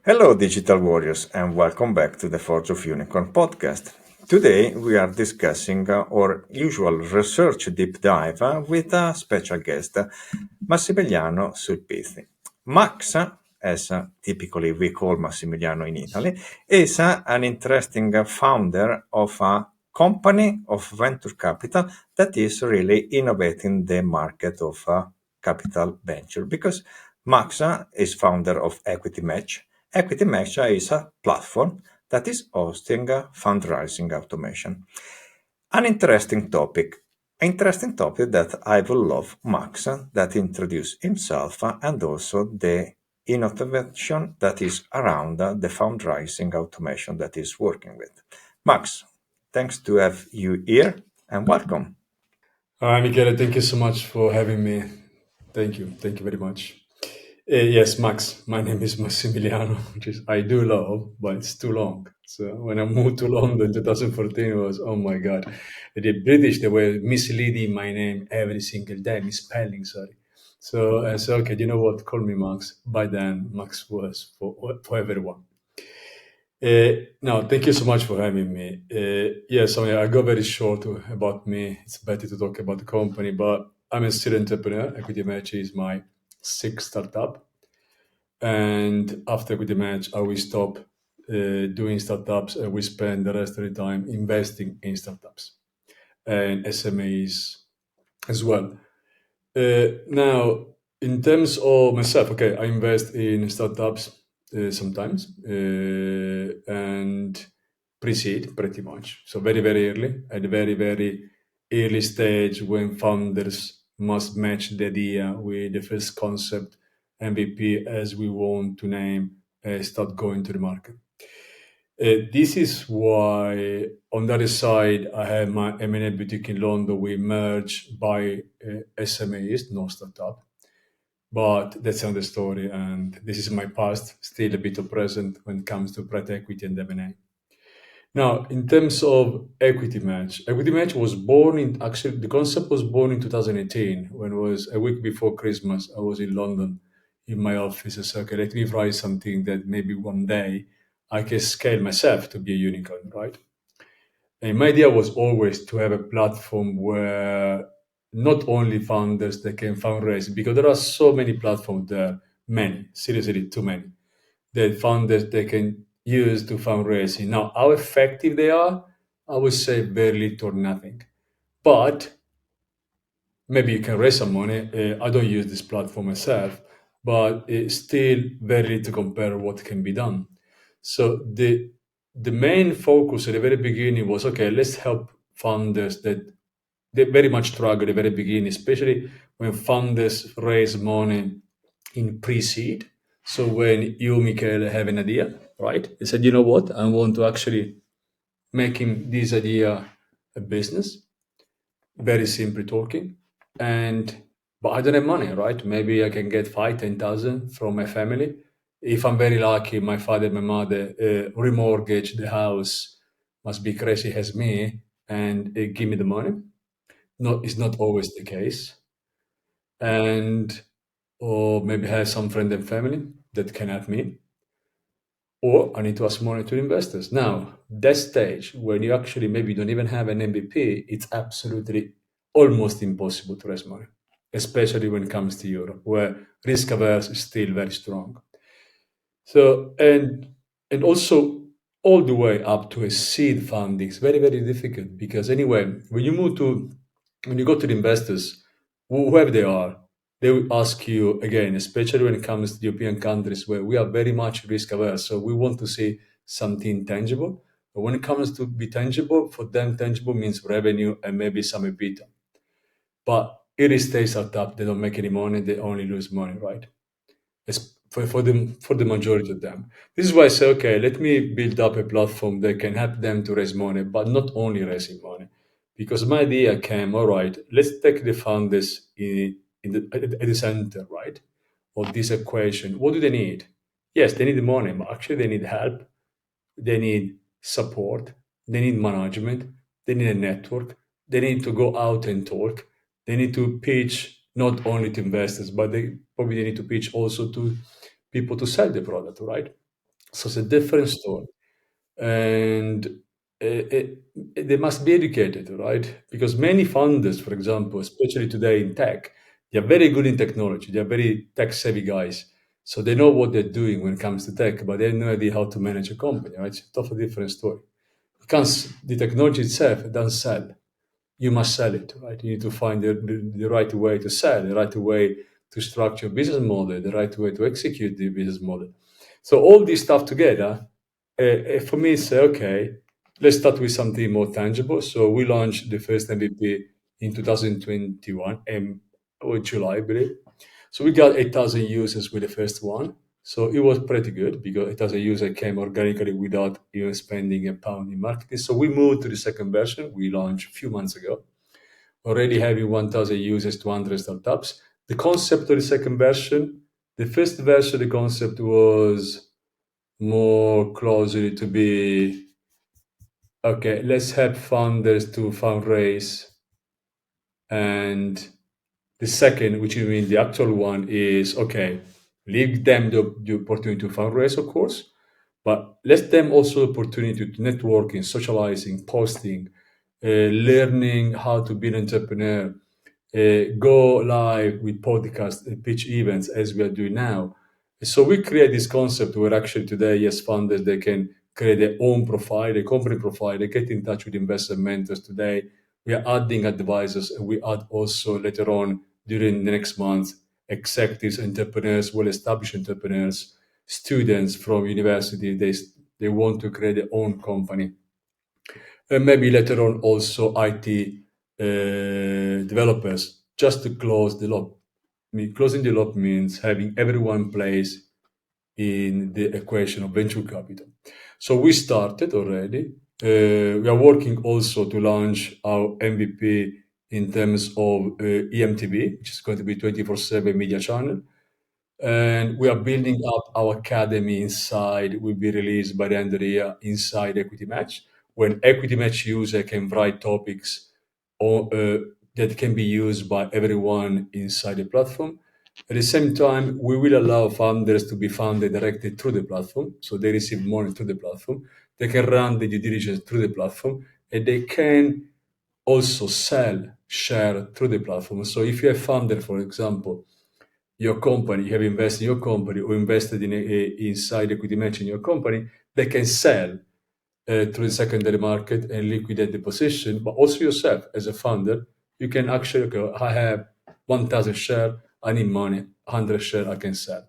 Hello, digital warriors, and welcome back to the Forge of Unicorn podcast. Today, we are discussing our usual research deep dive with a special guest, Massimiliano Sulpizi. Max, as typically we call Massimiliano in Italy, is an interesting founder of a company of venture capital that is really innovating the market of capital venture because Max is founder of Equity Match. Equity Match is a platform that is hosting fundraising automation. An interesting topic that I will love Max that introduce himself and also the innovation that is around the fundraising automation that is working with. Max, thanks to have you here and welcome. Hi, Michele. Thank you so much for having me. Thank you. Thank you very much. Yes, Max. My name is Massimiliano, which is I do love, but it's too long. So when I moved to London in 2014, it was, oh my God. The British, they were misleading my name every single day, misspelling, sorry. So I said, okay, you know what? Call me Max. By then, Max was for everyone. No, thank you so much for having me. Yes, I go very short about me. It's better to talk about the company, but I'm a serial entrepreneur. Equity Match is my sixth startup. And after Equity Match, I will stop doing startups and we spend the rest of the time investing in startups and SMEs as well. Now, in terms of myself, okay, I invest in startups sometimes and pre-seed pretty much. So very, very early, at the very, very early stage when founders must match the idea with the first concept, MVP, as we want to name, start going to the market. This is why, on the other side, I have my M&A boutique in London. We merge by SMEs, no startup. But that's another story, and this is my past, still a bit of present when it comes to private equity and M&A. Now, in terms of Equity Match was born in, actually, the concept was born in 2018, when it was a week before Christmas. I was in London in my office. I said, okay, let me write something that maybe one day I can scale myself to be a unicorn, right? And my idea was always to have a platform where not only founders that can fundraise, because there are so many platforms there, many, seriously, too many, that founders they can use to fundraising. Now, how effective they are, I would say very little or nothing. But maybe you can raise some money. I don't use this platform myself, but it's still very little compare what can be done. So the main focus at the very beginning was okay, let's help founders that they very much struggle at the very beginning, especially when founders raise money in pre-seed. So when you, Michael, have an idea, right? You said, you know what, I want to actually making this idea a business, very simply talking. And but I don't have money, right? Maybe I can get 5, 10,000 from my family. If I'm very lucky, my father and my mother remortgage the house, must be crazy as me, and give me the money. No, it's not always the case. And or maybe have some friend and family that can help me, or I need to ask money to investors. Now, that stage when you actually maybe don't even have an MVP, it's absolutely almost impossible to raise money, especially when it comes to Europe, where risk averse is still very strong. So and also all the way up to a seed funding is very, very difficult because anyway, when you go to the investors, whoever they are, they will ask you again, especially when it comes to European countries where we are very much risk averse. So we want to see something tangible. But when it comes to be tangible, for them tangible means revenue and maybe some EBITDA. But early stage startup, they don't make any money, they only lose money, right? For the majority of them. This is why I say, okay, let me build up a platform that can help them to raise money, but not only raising money. Because my idea came, all right, let's take the founders at the center, right, of this equation. What do they need? Yes, they need money, but actually they need help. They need support. They need management. They need a network. They need to go out and talk. They need to pitch not only to investors, but they probably need to pitch also to people to sell the product, right? So it's a different story. And they must be educated, right? Because many founders, for example, especially today in tech, they are very good in technology. They are very tech-savvy guys. So they know what they're doing when it comes to tech, but they have no idea how to manage a company, right? It's a totally different story. The technology itself doesn't sell. You must sell it, right? You need to find the right way to sell, the right way to structure a business model, the right way to execute the business model. So all this stuff together, for me, say, okay, let's start with something more tangible. So we launched the first MVP in 2021, or July, I believe. So we got 8,000 users with the first one. So it was pretty good because 8,000 users came organically without even spending a pound in marketing. So we moved to the second version. We launched a few months ago, already having 1,000 users, 200 startups. The concept of the second version, the first version, the concept was more closely to be, okay, let's help founders to fundraise. And the second, which you mean the actual one, is okay, leave them the opportunity to fundraise, of course, but let them also the opportunity to networking, socializing, posting, learning how to be an entrepreneur, go live with podcast, pitch events as we are doing now. So we create this concept where actually today, yes, founders, they can create their own profile, their company profile, they get in touch with investor mentors today. We are adding advisors, and we add also later on during the next month, executives, entrepreneurs, well-established entrepreneurs, students from university, they want to create their own company. And maybe later on also IT developers, just to close the loop. I mean, closing the loop means having everyone place in the equation of venture capital. So we started already. We are working also to launch our MVP in terms of EMTV, which is going to be 24/7 media channel. And we are building up our academy inside, will be released by the end of the year inside Equity Match, when Equity Match user can write topics or, that can be used by everyone inside the platform. At the same time, we will allow founders to be funded directly through the platform. So they receive money through the platform. They can run the due diligence through the platform, and they can also sell share through the platform. So if you're a founder, for example, your company, you have invested in your company or invested in inside Equity Match in your company, they can sell through the secondary market and liquidate the position. But also yourself as a founder, you can actually go, I have 1,000 shares, I need money, 100 shares I can sell.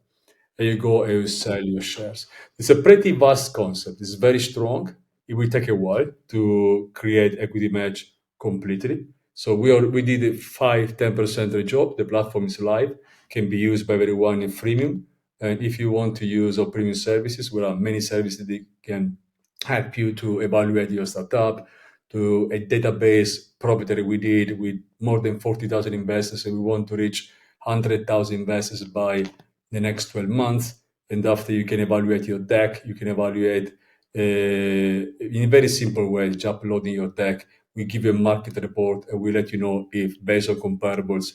And you go and you sell your shares. It's a pretty vast concept. It's very strong. It will take a while to create Equity Match completely. So we did a 5-10% of the job. The platform is live, can be used by everyone in freemium. And if you want to use our premium services, there are many services that can help you to evaluate your startup, to a database proprietary we did with more than 40,000 investors, and we want to reach 100,000 investors by the next 12 months. And after you can evaluate your deck, you can evaluate in a very simple way, just uploading your deck. We give you a market report and we let you know if based on comparables,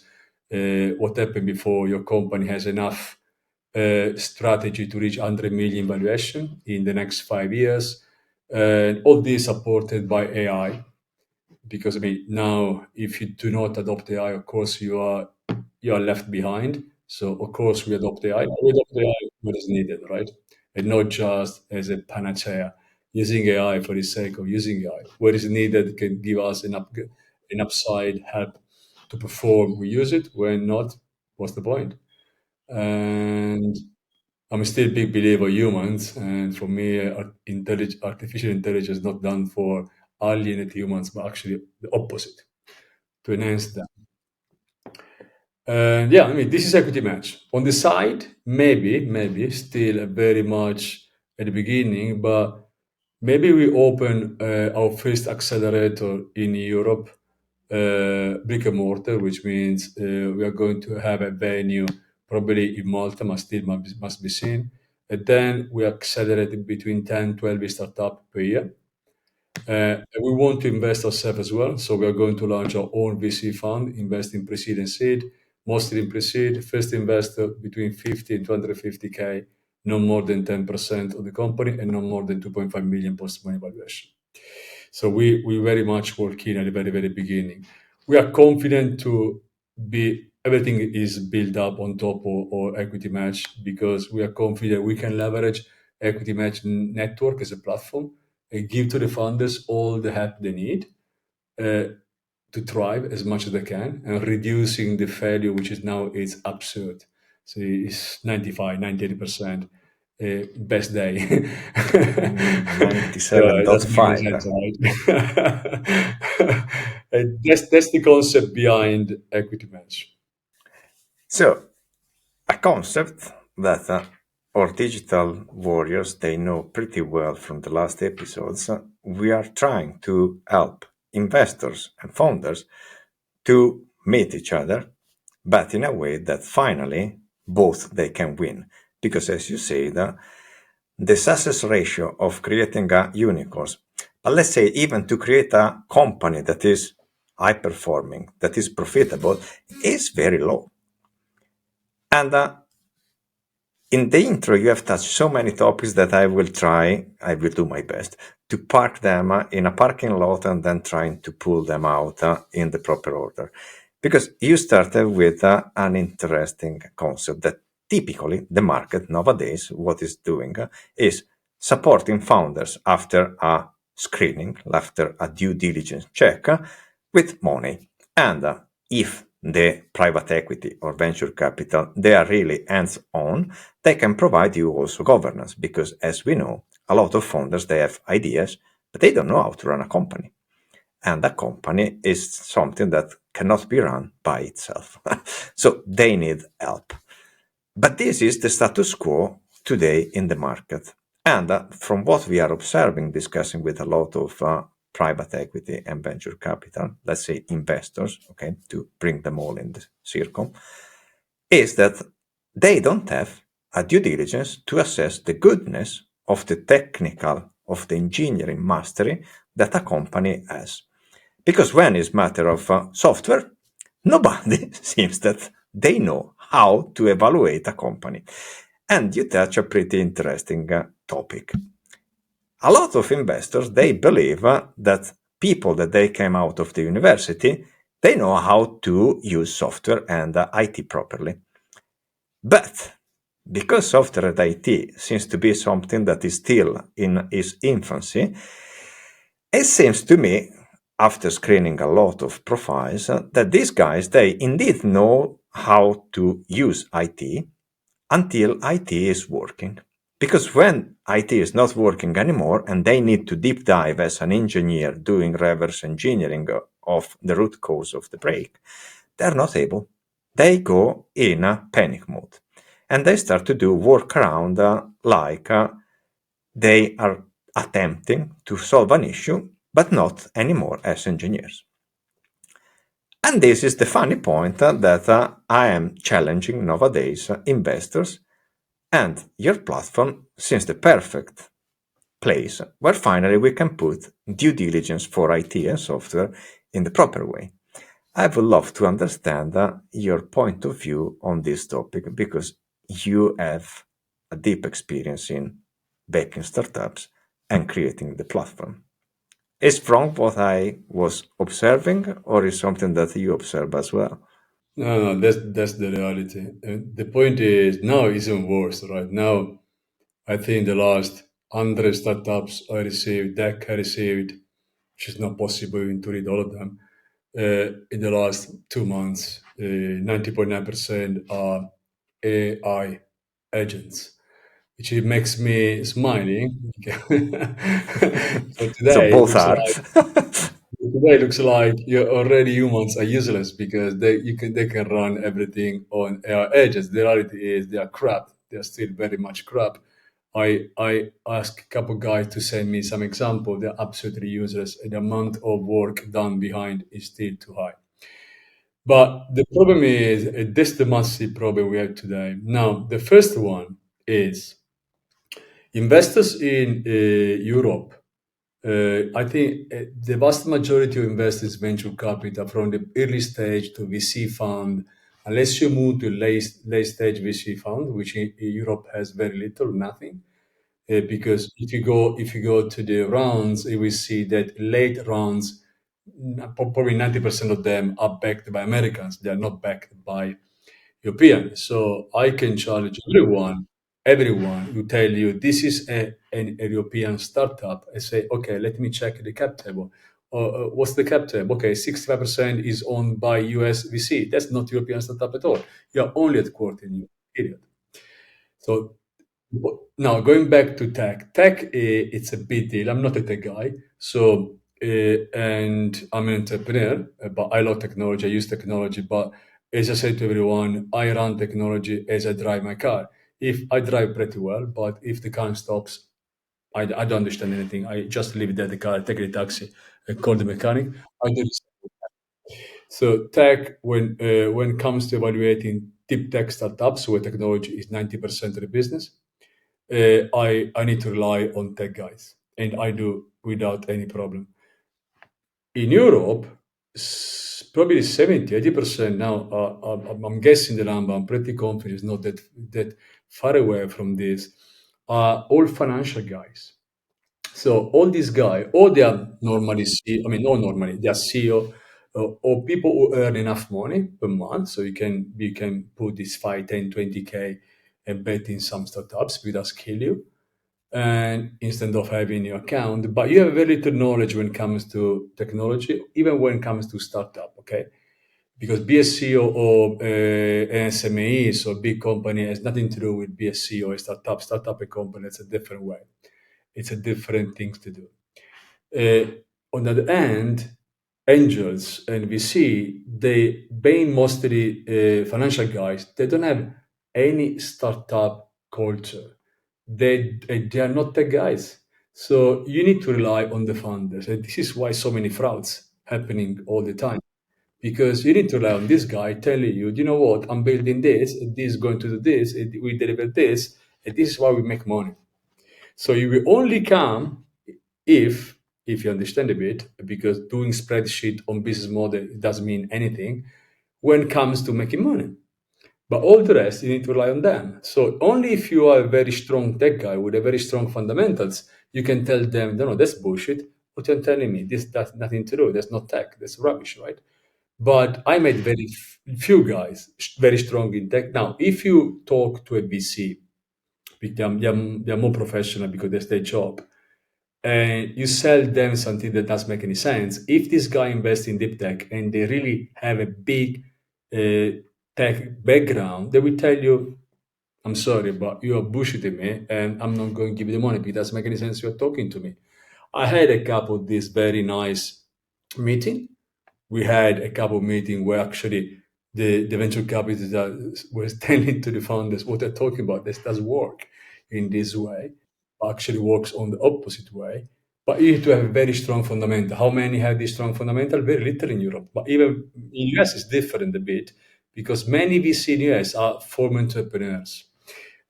what happened before your company has enough strategy to reach 100 million valuation in the next 5 years. And all this supported by AI. Because I mean, now if you do not adopt AI, of course you are left behind. So of course we adopt AI. We adopt AI when it's needed, right? And not just as a panacea, using AI for the sake of using AI. Where it's needed can give us an upside, help to perform. We use it. When not, what's the point? And I'm still a big believer of humans, and for me, artificial intelligence is not done for alienate humans, but actually the opposite, to enhance them. And yeah, I mean, this is Equity Match. On the side, maybe still very much at the beginning, but maybe we open our first accelerator in Europe, brick and mortar, which means we are going to have a venue probably in Malta, but still must be seen. And then we accelerate between 10, 12 startups per year. And we want to invest ourselves as well. So we are going to launch our own VC fund, invest in pre-seed and seed, mostly in pre-seed. First investor between 50 and 250K no more than 10% of the company, and no more than 2.5 million post-money valuation. So we very much work in at the very, very beginning. We are confident to be, everything is built up on top of equity match, because we are confident we can leverage equity match network as a platform and give to the founders all the help they need to thrive as much as they can, and reducing the failure, which is now is absurd. So it's 95, 98%. Best day. So that's my 97.5. example, right? That's the concept behind equity match. So, a concept that our digital warriors, they know pretty well from the last episodes. We are trying to help investors and founders to meet each other, but in a way that finally both they can win. Because as you say, the success ratio of creating a unicorn, but let's say even to create a company that is high performing, that is profitable, is very low. And in the intro, you have touched so many topics that I will do my best to park them in a parking lot and then trying to pull them out in the proper order. Because you started with an interesting concept that typically the market nowadays, what is doing is supporting founders after a screening, after a due diligence check with money. And if the private equity or venture capital, they are really hands-on, they can provide you also governance, because as we know, a lot of founders, they have ideas, but they don't know how to run a company. And a company is something that cannot be run by itself. So they need help. But this is the status quo today in the market. And from what we are observing, discussing with a lot of private equity and venture capital, let's say investors, okay, to bring them all in the circle, is that they don't have a due diligence to assess the goodness of the technical, of the engineering mastery that a company has. Because when it's matter of software, nobody seems that they know how to evaluate a company. And you touch a pretty interesting topic. A lot of investors, they believe that people that they came out of the university, they know how to use software and IT properly. But because software and IT seems to be something that is still in its infancy, it seems to me, after screening a lot of profiles, that these guys, they indeed know how to use IT until IT is working. Because when IT is not working anymore and they need to deep dive as an engineer doing reverse engineering of the root cause of the break, they're not able. They go in a panic mode and they start to do workaround like they are attempting to solve an issue, but not anymore as engineers. And this is the funny point that I am challenging nowadays investors, and your platform seems the perfect place where finally we can put due diligence for IT and software in the proper way. I would love to understand your point of view on this topic, because you have a deep experience in backing startups and creating the platform. Is wrong what I was observing, or is something that you observe as well? No, that's the reality. The point is now it's even worse, right? Now, I think the last 100 startups I received, deck I received, which is not possible even to read all of them, in the last 2 months, 90.9% are AI agents, which it makes me smiling. So So today it both looks are. like you're already humans are useless, because they can run everything on AI agents. The reality is they are crap. They are still very much crap. I asked a couple guys to send me some example. They're absolutely useless, and the amount of work done behind is still too high. But the problem is, this is the massive problem we have today. Now, the first one is investors in Europe. I think the vast majority of investors venture capital from the early stage to VC fund unless you move to late stage VC fund, which in Europe has very little, nothing. Because if you go to the rounds, you will see that late rounds, probably 90% of them are backed by Americans. They are not backed by European. So I can challenge everyone who tell you this is an European startup. I say, okay, let me check the cap table. What's the cap table? Okay, 65% is owned by US VC. That's not European startup at all. You're only at quarter in Europe, period. So now going back to tech, it's a big deal. I'm not a tech guy, so and I'm an entrepreneur, but I love technology. I use technology, but as I say to everyone, I run technology as I drive my car. If I drive pretty well, but if the car stops, I don't understand anything. I just leave it at the car, take the taxi, call the mechanic. I do this. So tech, when it comes to evaluating deep tech startups where technology is 90% of the business, I need to rely on tech guys, and I do without any problem. In Europe, probably 70-80% now, I'm guessing the number, I'm pretty confident it's not that far away from this, are all financial guys. So all these guys, or they are normally CEO, I mean, not normally, they are CEO, or people who earn enough money per month, so you can put this 5, 10, 20K and bet in some startups without skill you, and instead of having your account, but you have very little knowledge when it comes to technology, even when it comes to startup, okay? Because BSC or an SME, so big company, has nothing to do with BSC or a startup. Startup a company, it's a different way. It's a different things to do. On the other hand, angels and VC, they being mostly financial guys, they don't have any startup culture. They are not tech guys. So you need to rely on the founders. And this is why so many frauds happening all the time. Because you need to rely on this guy telling you, you know what, I'm building this, and this is going to do this, and we deliver this, and this is why we make money. So you will only come if you understand a bit, because doing spreadsheet on business model doesn't mean anything when it comes to making money. But all the rest, you need to rely on them. So only if you are a very strong tech guy with a very strong fundamentals, you can tell them, no, that's bullshit. What you're telling me, this that's nothing to do. That's not tech. That's rubbish, right? But I met very few guys very strong in tech. Now, if you talk to a VC, they're more professional because that's their job, and you sell them something that doesn't make any sense. If this guy invests in deep tech and they really have a big tech background, they will tell you, I'm sorry, but you are bullshitting me and I'm not going to give you the money because it doesn't make any sense you're talking to me. I had a couple of this very nice meeting. We had a couple of meetings where actually the venture capitalists was telling to the founders what they're talking about. This does work in this way, actually works on the opposite way. But you need to have a very strong fundamental. How many have this strong fundamental? Very little in Europe. But even in US, it's different a bit because many VC in US are former entrepreneurs.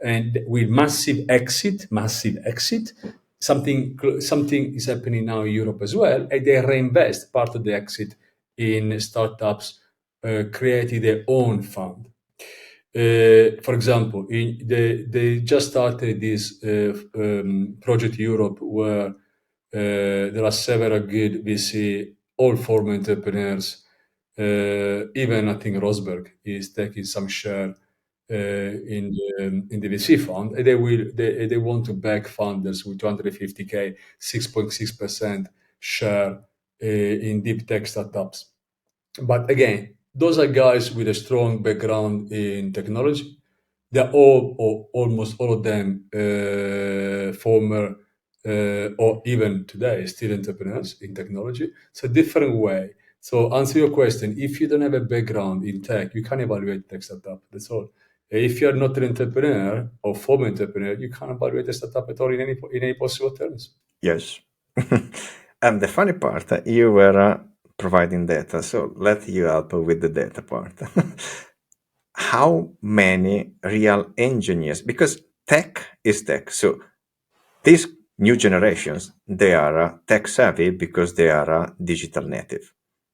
And with massive exit, something is happening now in Europe as well, and they reinvest part of the exit in startups, creating their own fund. For example, they just started this project Europe where there are several good VC, all former entrepreneurs. Even I think Rosberg is taking some share in the VC fund, and they want to back funders with 250K, 6.6% share in deep tech startups. But again, those are guys with a strong background in technology. They're all, or almost all of them, former or even today still entrepreneurs in technology. It's a different way. So answer your question, if you don't have a background in tech, you can't evaluate tech startup. That's all. If you're not an entrepreneur or former entrepreneur, you can't evaluate a startup at all in any possible terms. Yes. And the funny part, you were providing data, so let you help with the data part. How many real engineers? Because tech is tech. So these new generations, they are tech savvy because they are digital native.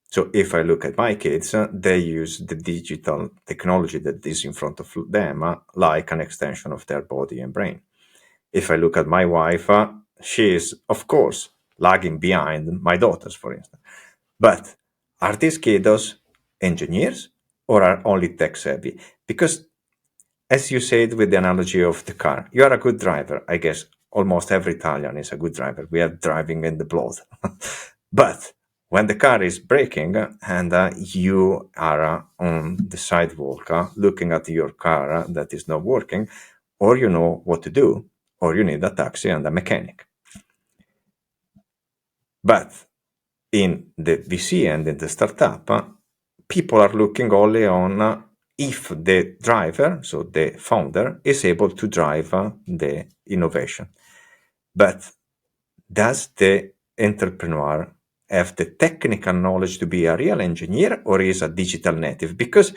So if I look at my kids, they use the digital technology that is in front of them like an extension of their body and brain. If I look at my wife, she is, of course, lagging behind my daughters, for instance. But are these kiddos engineers or are only tech savvy? Because, as you said with the analogy of the car, you are a good driver. I guess almost every Italian is a good driver. We are driving in the blood. But when the car is braking and you are on the sidewalk looking at your car that is not working, or you know what to do, or you need a taxi and a mechanic. But in the VC and in the startup, people are looking only on if the driver, so the founder, is able to drive the innovation. But does the entrepreneur have the technical knowledge to be a real engineer or is a digital native? Because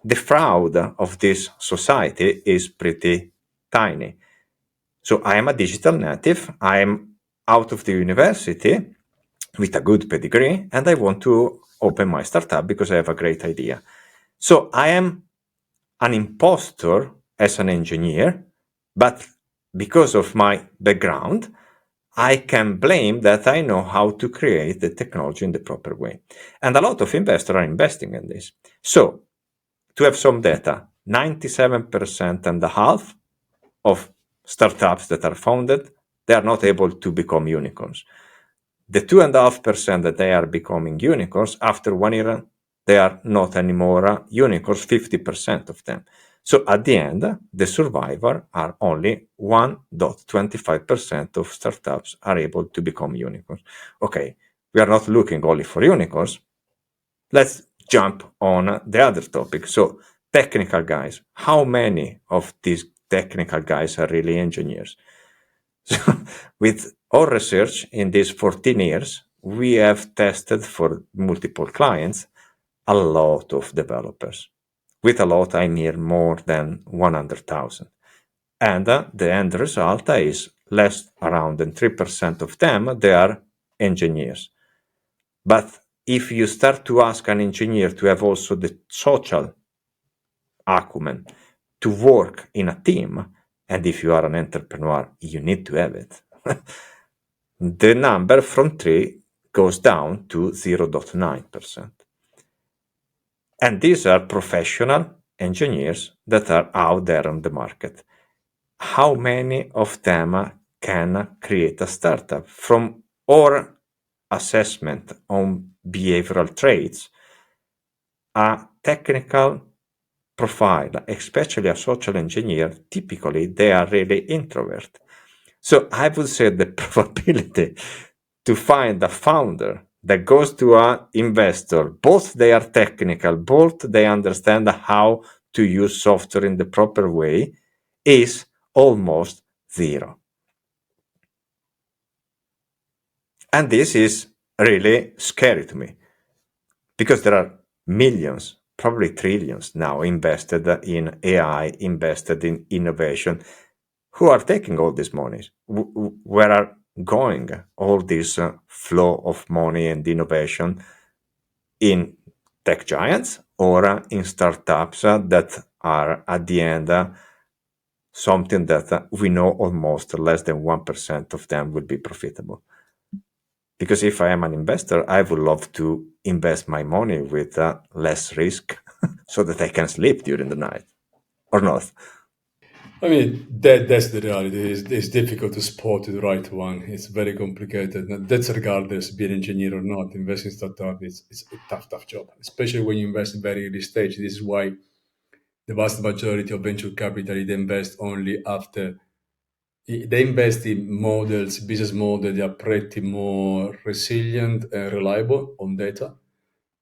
the fraud of this society is pretty tiny. So I am a digital native. I am out of the university with a good pedigree, and I want to open my startup because I have a great idea. So I am an imposter as an engineer, but because of my background, I can blame that I know how to create the technology in the proper way. And a lot of investors are investing in this. So to have some data, 97% and a half of startups that are founded, they are not able to become unicorns. The 2.5% that they are becoming unicorns, after 1 year, they are not anymore unicorns, 50% of them. So at the end, the survivor are only 1.25% of startups are able to become unicorns. Okay, we are not looking only for unicorns. Let's jump on the other topic. So technical guys, how many of these technical guys are really engineers? So with our research in these 14 years, we have tested for multiple clients a lot of developers. With a lot, I mean more than 100,000. And the end result is less around than 3% of them, they are engineers. But if you start to ask an engineer to have also the social acumen to work in a team, and if you are an entrepreneur, you need to have it. The number from 3 goes down to 0.9%. And these are professional engineers that are out there on the market. How many of them can create a startup? From our assessment on behavioral traits, a technical profile, especially a social engineer, typically they are really introvert. So I would say the probability to find a founder that goes to an investor, both they are technical, both they understand how to use software in the proper way, is almost zero. And this is really scary to me because there are millions, probably trillions now invested in AI, invested in innovation. Who are taking all this money? Where are going all this flow of money and innovation? In tech giants or in startups that are at the end something that we know almost less than 1% of them will be profitable. Because if I am an investor, I would love to invest my money with less risk so that I can sleep during the night, or not. I mean, that's the reality. It's difficult to spot the right one. It's very complicated. And that's regardless, be an engineer or not. Investing in startup, it's a tough job, especially when you invest in very early stage. This is why the vast majority of venture capital, they invest only after. They invest in models, business models that are pretty more resilient and reliable on data.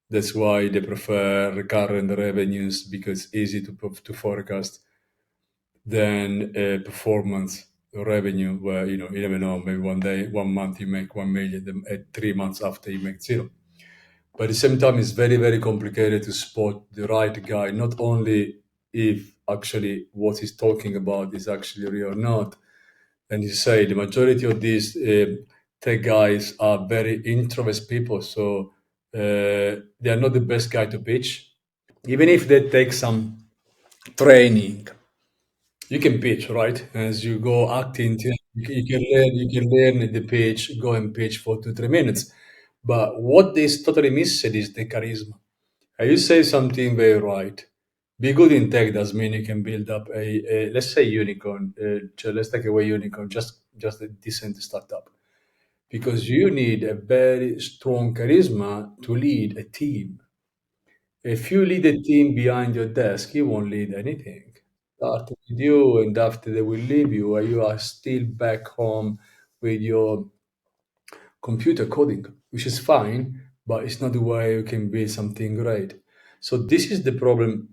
That's why they prefer recurrent revenues because it's easy to forecast than performance revenue where you never know, maybe 1 day, 1 month you make 1 million, then 3 months after you make zero. But at the same time, it's very, very complicated to spot the right guy, not only if actually what he's talking about is actually real or not. And you say the majority of these tech guys are very introvert people, so they are not the best guy to pitch. Even if they take some training, you can pitch, right? As you go acting, you can learn the pitch, go and pitch for 2 3 minutes. But what is totally missing is the charisma. You say something very right. Be good in tech does mean you can build up a let's say unicorn. Let's take away unicorn, just a decent startup, because you need a very strong charisma to lead a team. If you lead a team behind your desk, you won't lead anything. Start with you, and after they will leave you, and you are still back home with your computer coding, which is fine, but it's not the way you can build something great. So this is the problem.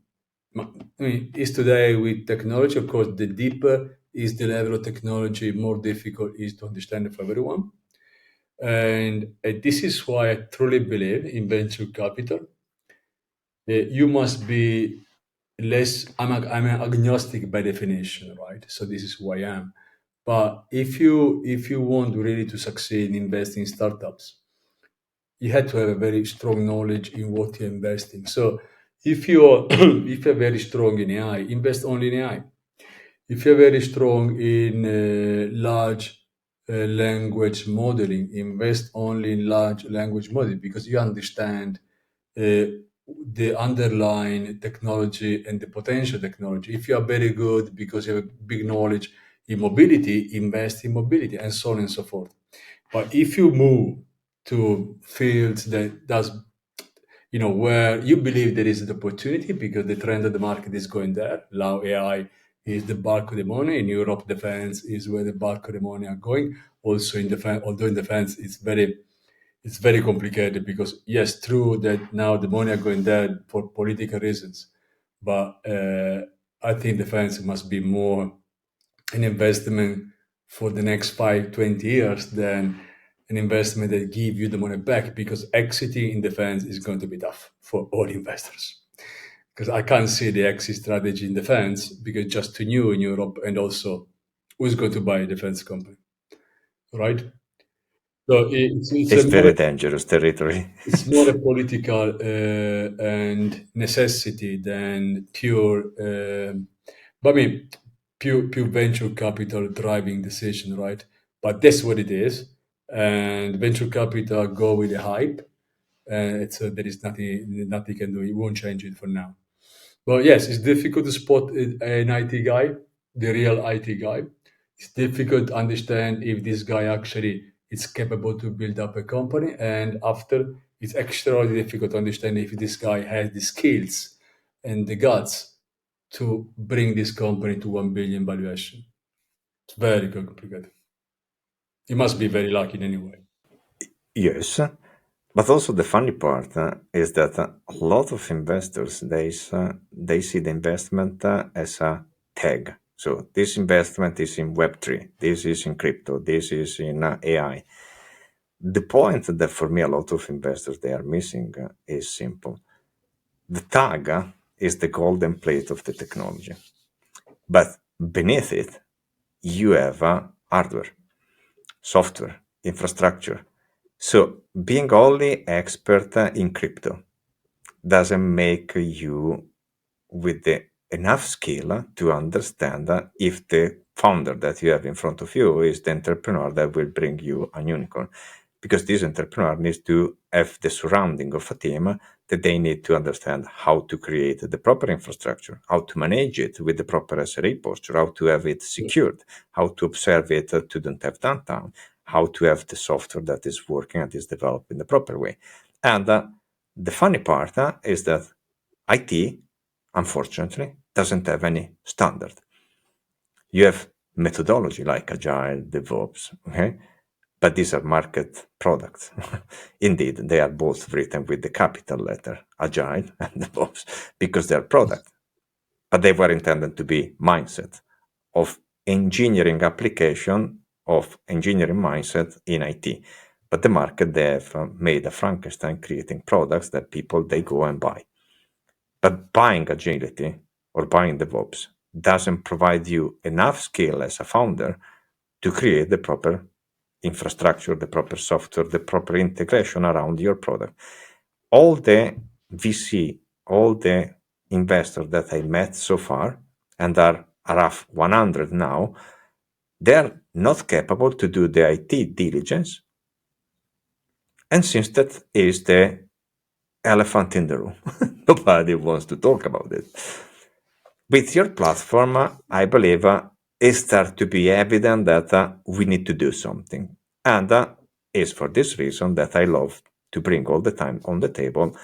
I mean, is today with technology. Of course, the deeper is the level of technology, more difficult is to understand it for everyone. And this is why I truly believe in venture capital. You must be less. I'm an agnostic by definition, right? So this is who I am. But if you want really to succeed in investing in startups, you had to have a very strong knowledge in what you're investing. So if you're if you're very strong in AI, invest only in AI. If you're very strong in large language modeling, invest only in large language modeling, because you understand uh, the underlying technology and the potential technology. If you are very good because you have a big knowledge in mobility, invest in mobility, and so on and so forth. But if you move to fields where you believe there is an opportunity because the trend of the market is going there. Now AI is the bulk of the money. In Europe, defense is where the bulk of the money are going. Also in defense, although in defense it's very complicated, because yes, true that now the money are going there for political reasons, but I think defense must be more an investment for the next 5 20 years than an investment that give you the money back, because exiting in defense is going to be tough for all investors, because I can't see the exit strategy in defense, because just too new in Europe, and also who's going to buy a defense company, right? So It's very dangerous territory. it's more a political and necessity than pure, but I mean, pure venture capital driving decision, right? But that's what it is. And venture capital go with the hype. There is nothing can do. It won't change it for now. But yes, it's difficult to spot an IT guy, the real IT guy. It's difficult to understand if this guy actually is capable to build up a company. And after, it's extraordinarily difficult to understand if this guy has the skills and the guts to bring this company to 1 billion valuation. It's very complicated. You must be very lucky in any way. Yes, but also the funny part is that a lot of investors they see the investment as a tag. So this investment is in Web3, this is in crypto, this is in AI. The point that for me a lot of investors they are missing is simple. The tag is the golden plate of the technology, but beneath it you have hardware, software, infrastructure. So being only expert in crypto doesn't make you with the enough skill to understand if the founder that you have in front of you is the entrepreneur that will bring you a unicorn. Because this entrepreneur needs to have the surrounding of a team that they need to understand how to create the proper infrastructure, how to manage it with the proper SRE posture, how to have it secured, how to observe it to don't have downtime, how to have the software that is working and is developed in the proper way. And the funny part is that IT, unfortunately, doesn't have any standard. You have methodology like Agile, DevOps, okay? But these are market products. Indeed, they are both written with the capital letter, Agile and DevOps, because they're product. But they were intended to be mindset of engineering application, of engineering mindset in IT. But the market, they have made a Frankenstein creating products that people, they go and buy. But buying agility or buying DevOps doesn't provide you enough skill as a founder to create the proper infrastructure, the proper software, the proper integration around your product. all the VC, all the investors that I met so far, and are rough 100 now, they're not capable to do the IT diligence. And since that is the elephant in the room, nobody wants to talk about it. With your platform, I believe it starts to be evident that we need to do something. And it's for this reason that I love to bring all the time on the table.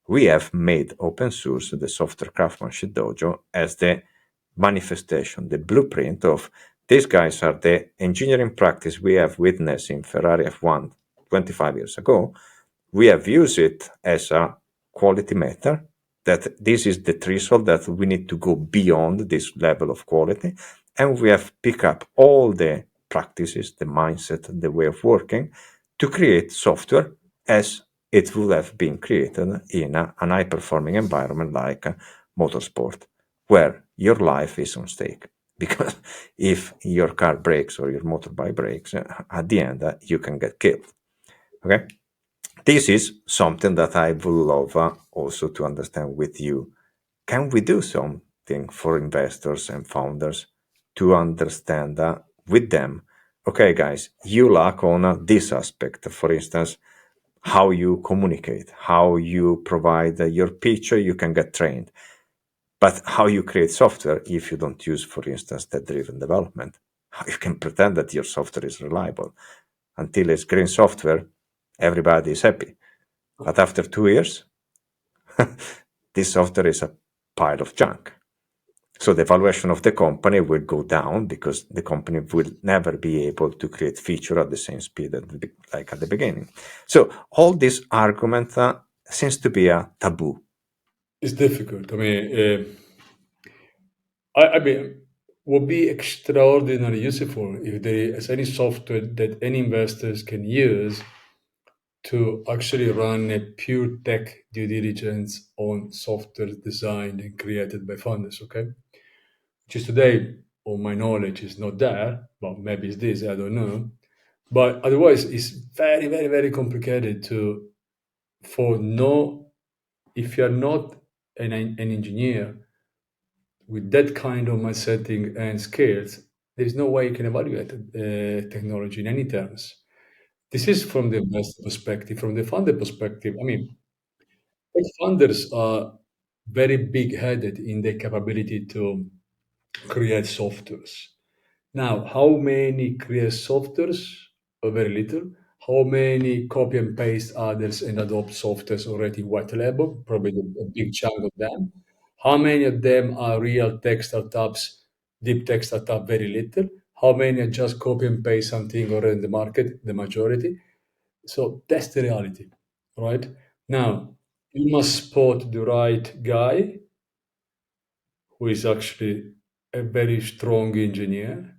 We have made open source the Software Craftsmanship Dojo as the manifestation, the blueprint of these guys are the engineering practice we have witnessed in Ferrari F1 25 years ago. We have used it as a quality meter, that this is the threshold that we need to go beyond this level of quality. And we have picked up all the practices, the mindset, the way of working to create software as it would have been created in an high-performing environment like motorsport, where your life is on stake. Because if your car breaks or your motorbike breaks, at the end, you can get killed. Okay? This is something that I would love also to understand with you. Can we do something for investors and founders to understand with them? Okay, guys, you lack on this aspect. For instance, how you communicate, how you provide your pitch, you can get trained. But how you create software if you don't use, for instance, that driven development? How you can pretend that your software is reliable? Until it's green software, everybody is happy. But after 2 years, this software is a pile of junk. So the valuation of the company will go down because the company will never be able to create feature at the same speed like at the beginning. So all this argument seems to be a taboo. It's difficult. I mean, would be extraordinarily useful if there is any software that any investors can use to actually run a pure tech due diligence on software designed and created by funders, okay? Which is today, all my knowledge is not there, but maybe it's this, I don't know. But otherwise, it's very, very, very complicated if you're not an engineer with that kind of mindsetting and skills, there's no way you can evaluate technology in any terms. This is from the investor perspective. From the funder perspective, tech funders are very big-headed in their capability to create softwares. Now, how many create softwares? Very little. How many copy and paste others and adopt softwares already white label? Probably a big chunk of them. How many of them are real tech startups, deep tech startup? Very little. How many are just copy and paste something already in the market? The majority. So that's the reality, right? Now, you must spot the right guy who is actually a very strong engineer,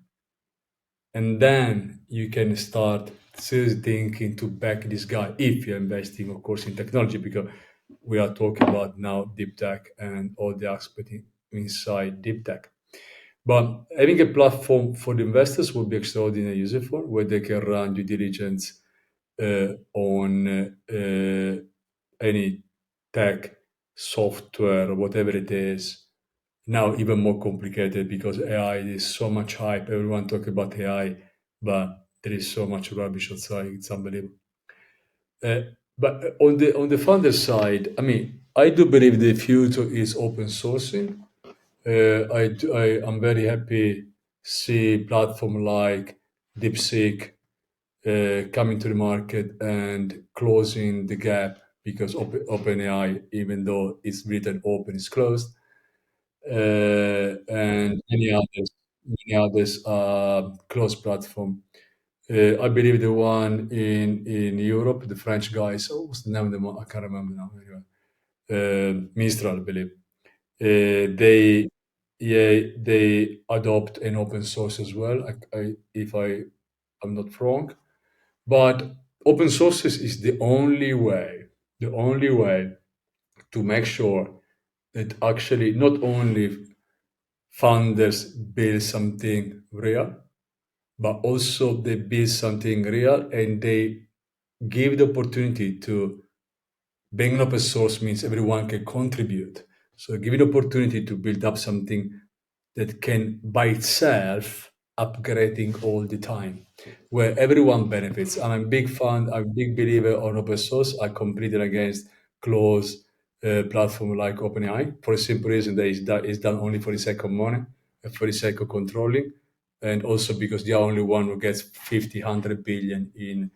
and then you can start seriously thinking to back this guy if you're investing, of course, in technology, because we are talking about now deep tech and all the aspects inside deep tech. But having a platform for the investors would be extraordinarily useful, where they can run due diligence on any tech, software, whatever it is. Now even more complicated because AI is so much hype. Everyone talk about AI, but there is so much rubbish outside. It's unbelievable. Uh, but on the funder side, I do believe the future is open sourcing. I'm very happy see platform like DeepSeek coming to the market and closing the gap because OpenAI, even though it's written open, is closed, and many others are closed platform. I believe the one in Europe, the French guys, what's the name of them? I can't remember now. Anyway, Mistral, I believe. They they adopt an open source as well. If I'm not wrong, but open sources is the only way to make sure that actually not only founders build something real, but also they build something real and they give the opportunity to being open source means everyone can contribute. So give it opportunity to build up something that can by itself upgrading all the time, where everyone benefits. I'm a big fan, I'm a big believer on open source. I completely against closed platform like OpenAI for a simple reason that it's done only for the sake of money and for the sake of controlling, and also because they are only one who gets 50, 100 billion in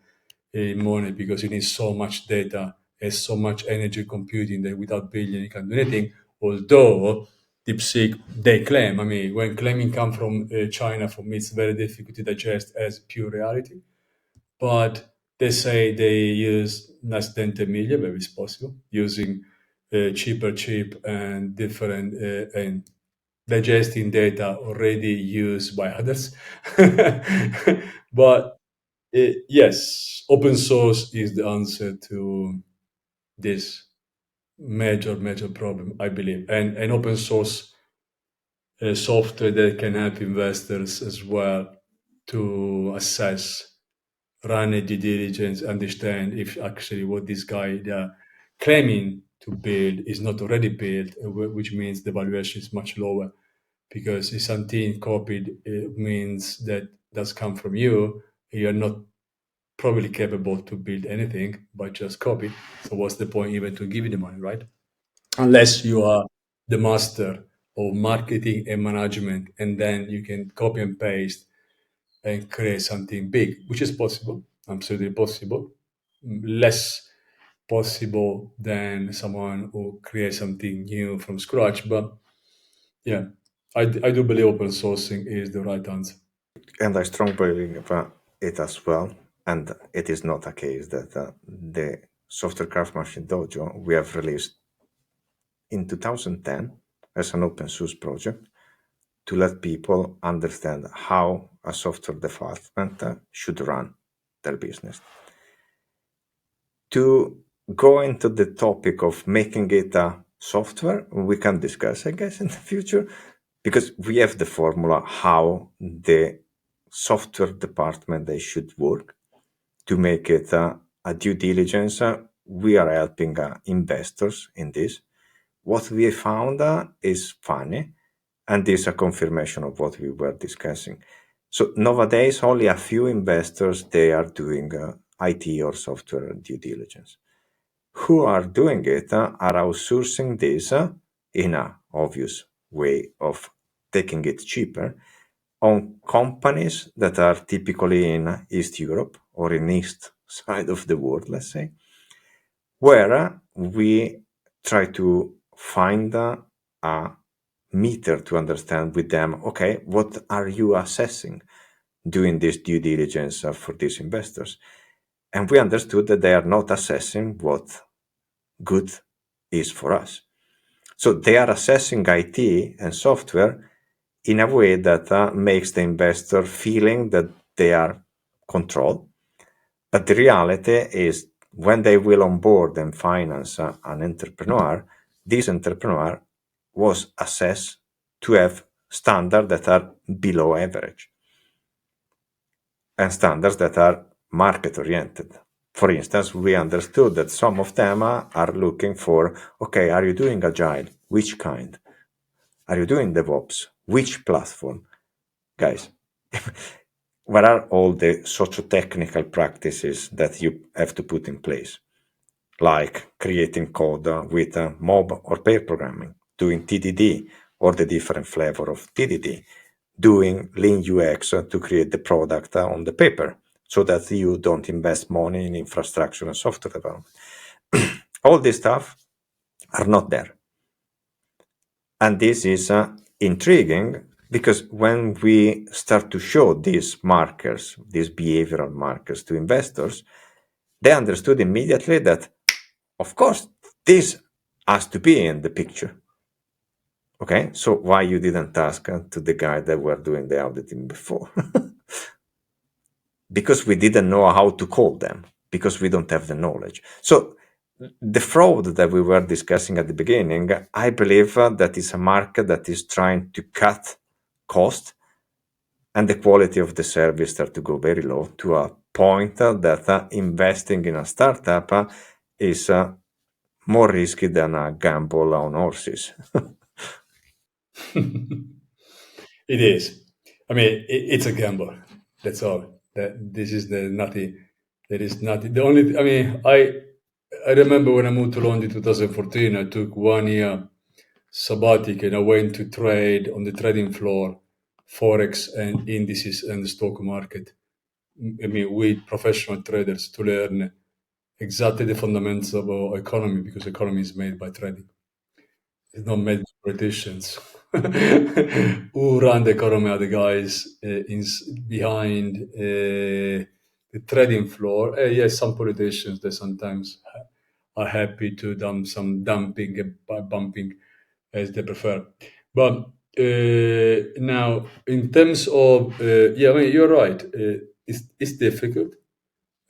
money, because you need so much data and so much energy computing that without billion you can't do anything. Although DeepSeek, they claim, I mean, when claiming come from China, for me, it's very difficult to digest as pure reality. But they say they use less than 10 million, maybe it's possible, using cheaper chip and different and digesting data already used by others. But yes, open source is the answer to this major problem, I believe, and an open source software that can help investors as well to assess, run a due diligence, understand if actually what this guy they are claiming to build is not already built, which means the valuation is much lower. Because if something copied, it means that does come from you. You're not probably capable to build anything but just copy. So what's the point even to give you the money, right? Unless you are the master of marketing and management, and then you can copy and paste and create something big, which is possible, absolutely possible. Less possible than someone who creates something new from scratch. But yeah, I do believe open sourcing is the right answer. And I strongly believe it as well. And it is not a case that the Software Craftsmanship Dojo we have released in 2010 as an open source project to let people understand how a software department should run their business. To go into the topic of making it a software, we can discuss, I guess, in the future, because we have the formula how the software department they should work to make it a due diligence. We are helping investors in this. What we found is funny, and is a confirmation of what we were discussing. So nowadays, only a few investors they are doing IT or software due diligence. Who are doing it are outsourcing this in a obvious way of taking it cheaper on companies that are typically in East Europe or in East side of the world, let's say, where we try to find a meter to understand with them, okay, what are you assessing doing this due diligence for these investors? And we understood that they are not assessing what good is for us. So they are assessing IT and software in a way that makes the investor feeling that they are controlled. But the reality is when they will onboard and finance an entrepreneur, this entrepreneur was assessed to have standards that are below average and standards that are market oriented. For instance, we understood that some of them are looking for, okay, are you doing Agile? Which kind? Are you doing DevOps? Which platform? Guys, what are all the socio-technical practices that you have to put in place? Like creating code with mob or pair programming, doing TDD or the different flavor of TDD, doing lean UX to create the product on the paper so that you don't invest money in infrastructure and software development. All this stuff are not there. And this is intriguing because when we start to show these markers, these behavioral markers to investors, they understood immediately that, of course, this has to be in the picture. Okay, so why you didn't ask to the guy that were doing the auditing before? Because we didn't know how to call them, because we don't have the knowledge. So the fraud that we were discussing at the beginning, I believe that is a market that is trying to cut cost and the quality of the service start to go very low to a point that investing in a startup is more risky than a gamble on horses. It is. I mean, it's a gamble. That's all. That this is the nothing. There is nothing. The only. I mean, I remember when I moved to London in 2014. I took 1 year sabbatic and I went to trade on the trading floor, forex and indices and the stock market. I mean, with professional traders to learn exactly the fundamentals of our economy, because economy is made by trading. It's not made by politicians who run the economy are the guys behind the trading floor. Yes, some politicians they sometimes are happy to do some dumping and bumping as they prefer. But now, in terms of yeah, I mean, you're right. It's difficult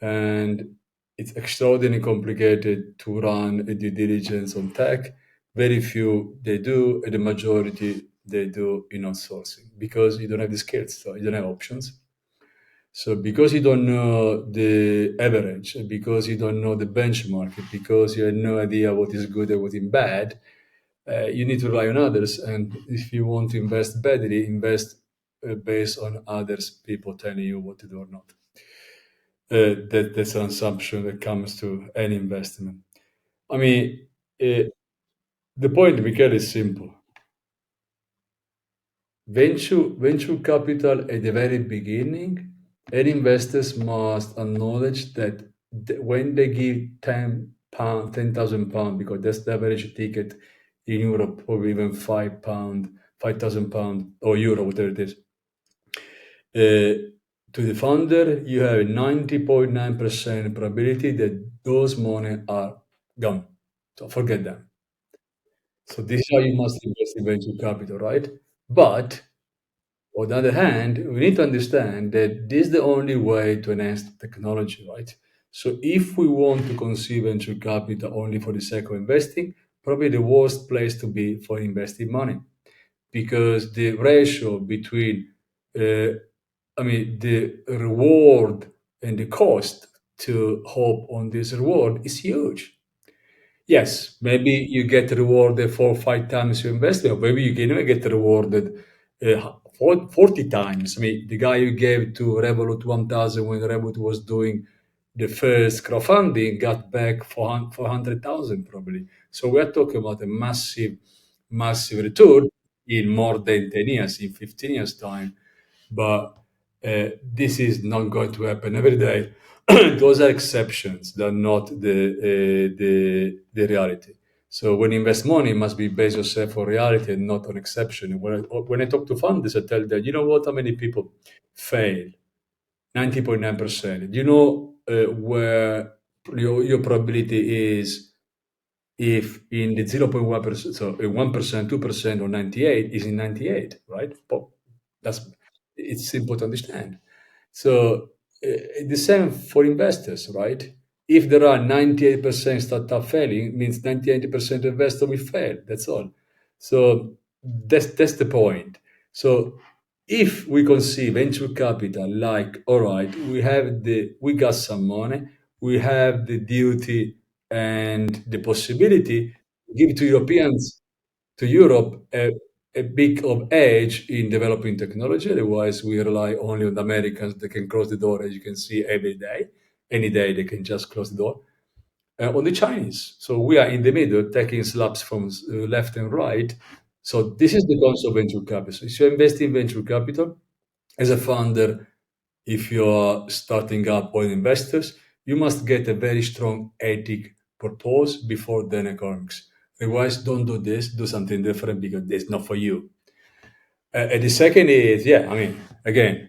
and it's extraordinarily complicated to run a due diligence on tech. Very few they do, and the majority they do in outsourcing because you don't have the skills, so you don't have options. So because you don't know the average, because you don't know the benchmark, because you have no idea what is good and what is bad, you need to rely on others. And if you want to invest badly, invest based on others, people telling you what to do or not. That's an assumption that comes to any investment. I mean, uh, the point, Michele, is simple. Venture capital at the very beginning, any investors must acknowledge that when they give £10, £10,000, because that's the average ticket in Europe, or even £5, £5,000 or euro, whatever it is. To the founder, you have a 90.9% probability that those money are gone. So forget them. So this is how you must invest in venture capital, right? But on the other hand, we need to understand that this is the only way to enhance technology, right? So if we want to conceive venture capital only for the sake of investing, probably the worst place to be for investing money, because the ratio between the reward and the cost to hope on this reward is huge. Yes, maybe you get rewarded 4 or 5 times your investment, or maybe you can even get rewarded 40 times. I mean, the guy you gave to Revolut 1000 when Revolut was doing the first crowdfunding got back 400,000 probably. So we're talking about a massive, massive return in more than 10 years, in 15 years' time. But this is not going to happen every day. Those are exceptions. They're not the reality. So when you invest money, it must be based yourself on reality and not on exception. When I talk to funders, I tell them, you know what? How many people fail? 90.9%. You know where your probability is if in the 0.1%, so 1%, 2%, or 98 is in 98, right? That's it's simple to understand. So the same for investors, right? If there are 98% startup failing, it means 98% investor will fail. That's all. So that's the point. So if we conceive venture capital like, all right, we got some money, we have the duty and the possibility to give to Europeans, to Europe, a big of edge in developing technology. Otherwise, we rely only on the Americans that can close the door, as you can see every day. Any day they can just close the door. On the Chinese. So we are in the middle, taking slaps from left and right. So this is the concept of venture capital. If you invest in venture capital as a founder, if you are starting up or investors, you must get a very strong ethic purpose before then economics. Otherwise, don't do this, do something different because it's not for you. And the second is, yeah, I mean, again,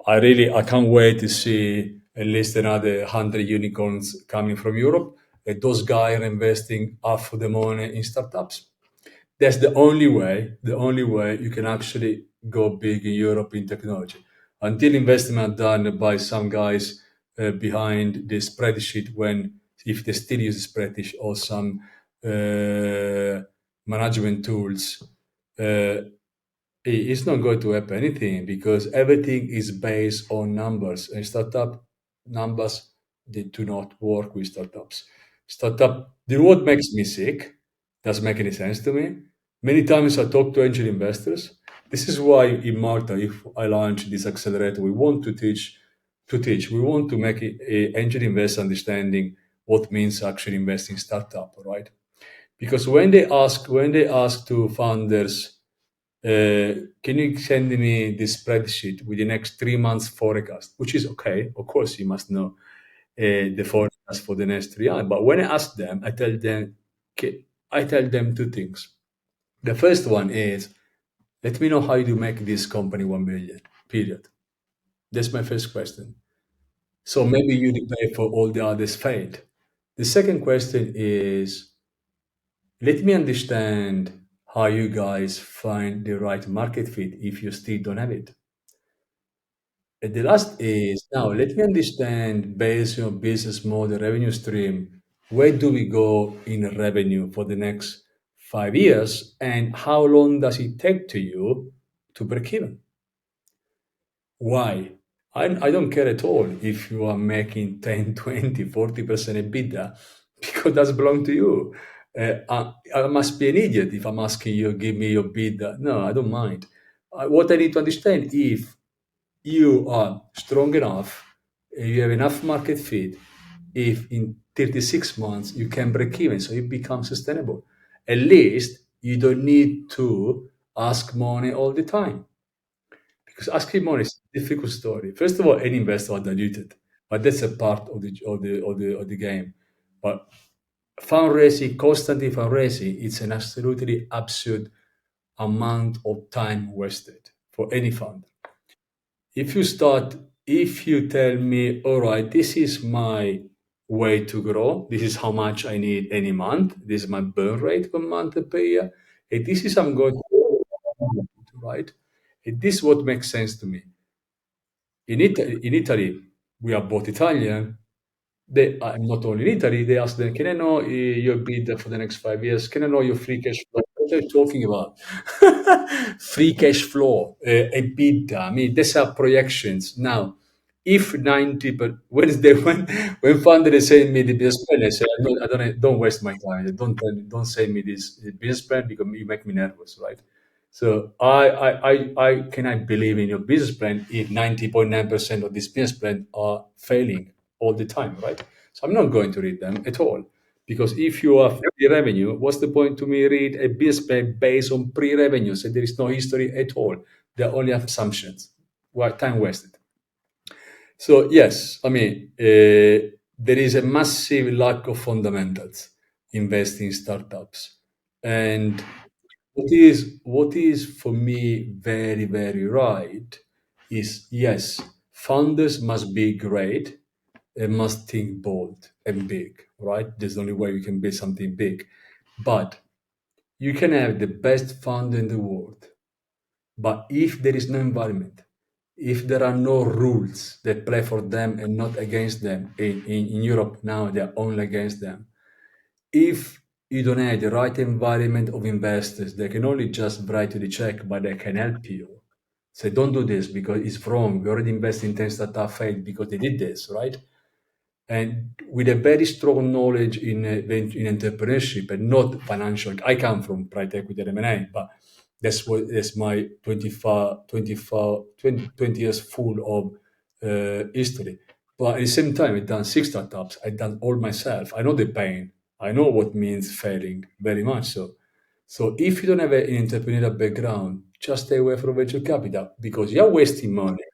I can't wait to see at least another 100 unicorns coming from Europe. Those guys are investing half of the money in startups. That's the only way you can actually go big in Europe in technology. Until investment done by some guys behind the spreadsheet, when if they still use spreadsheet or some management tools, it's not going to happen anything because everything is based on numbers, and startup numbers they do not work with startups. Startup, what makes me sick? Doesn't make any sense to me. Many times I talk to angel investors. This is why in Malta, if I launch this accelerator, we want to teach. We want to make a angel investor understanding what means actually investing in startup, right? Because when they ask to founders, can you send me this spreadsheet with the next 3 months forecast, which is okay. Of course, you must know the forecast for the next 3 years. But when I ask them, I tell them two things. The first one is, let me know how you make this company 1 million. Period. That's my first question. So maybe you pay for all the others failed. The second question is, let me understand how you guys find the right market fit if you still don't have it. And the last is, now let me understand, based on business model, revenue stream, where do we go in revenue for the next 5 years, and how long does it take to you to break even? Why? I don't care at all if you are making 10, 20, 40% EBITDA, because that's belong to you. I must be an idiot if I'm asking you, give me your EBITDA. No, I don't mind. What I need to understand, if you are strong enough, you have enough market fit, if in 36 months you can break even, so it becomes sustainable. At least you don't need to ask money all the time. Because asking money is a difficult story. First of all, any investor are diluted, but that's a part of the game. But fundraising, constantly fundraising, it's an absolutely absurd amount of time wasted for any fund. If you tell me, all right, this is my way to grow, this is how much I need any month, this is my burn rate per month per year, and this is I'm going to, right? And this is what makes sense to me. In Italy, we are both Italian. They are not only in Italy, they ask them, can I know your bid for the next 5 years? Can I know your free cash flow? What are you talking about? Free cash flow, EBITDA. I mean, these are projections. Now, if 90, but when funders send me the business plan, I say, don't waste my time. Don't send me this business plan because you make me nervous, right? So I cannot believe in your business plan if 90.9% of this business plan are failing all the time, right? So I'm not going to read them at all. Because if you are pre-revenue, what's the point to me read a business plan based on pre-revenue? So there is no history at all. There are only assumptions. Well, time wasted. So yes, I mean, there is a massive lack of fundamentals investing in startups. And what is for me very, very right is, yes, founders must be great and must think bold and big, right? There's the only way you can build something big. But you can have the best founder in the world, but if there is no environment, if there are no rules that play for them and not against them, in Europe now they're only against them, if you don't have the right environment of investors, they can only just write you the check, but they can help you. Say, don't do this because it's wrong. We already invested in 10 startups failed because they did this, right? And with a very strong knowledge in entrepreneurship and not financial. I come from private equity and M&A, but that's my 20 years full of history. But at the same time, I've done 6 startups. I've done all myself. I know the pain. I know what means failing very much so. So if you don't have an entrepreneurial background, just stay away from venture capital because you're wasting money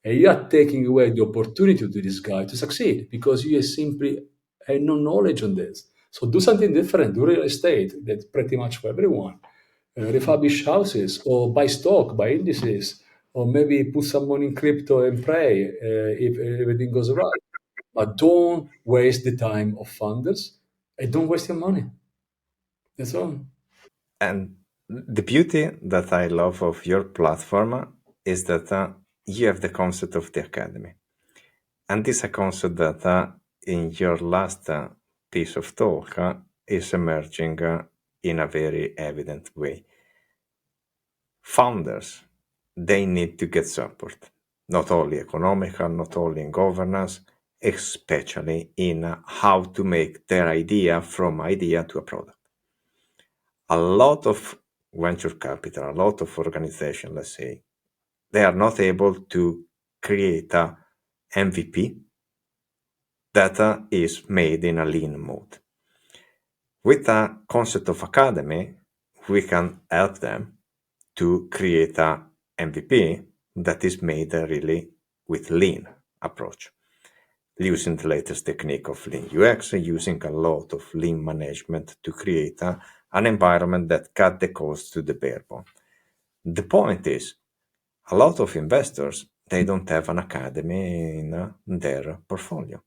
and you are taking away the opportunity to this guy to succeed because you simply have no knowledge on this. So do something different. Do real estate. That's pretty much for everyone. Refurbish houses or buy stock, buy indices, or maybe put some money in crypto and pray if everything goes right. But don't waste the time of funders and don't waste your money. That's all. And the beauty that I love of your platform is that you have the concept of the academy. And this is a concept that in your last piece of talk is emerging in a very evident way. Founders, they need to get support, not only economical, not only in governance, especially in how to make their idea from idea to a product. A lot of venture capital, a lot of organization, let's say, they are not able to create a MVP that is made in a lean mode. With a concept of academy, we can help them to create a MVP that is made really with lean approach, using the latest technique of lean UX, using a lot of lean management to create an environment that cut the cost to the bare bone. The point is, a lot of investors, they don't have an academy in their portfolio.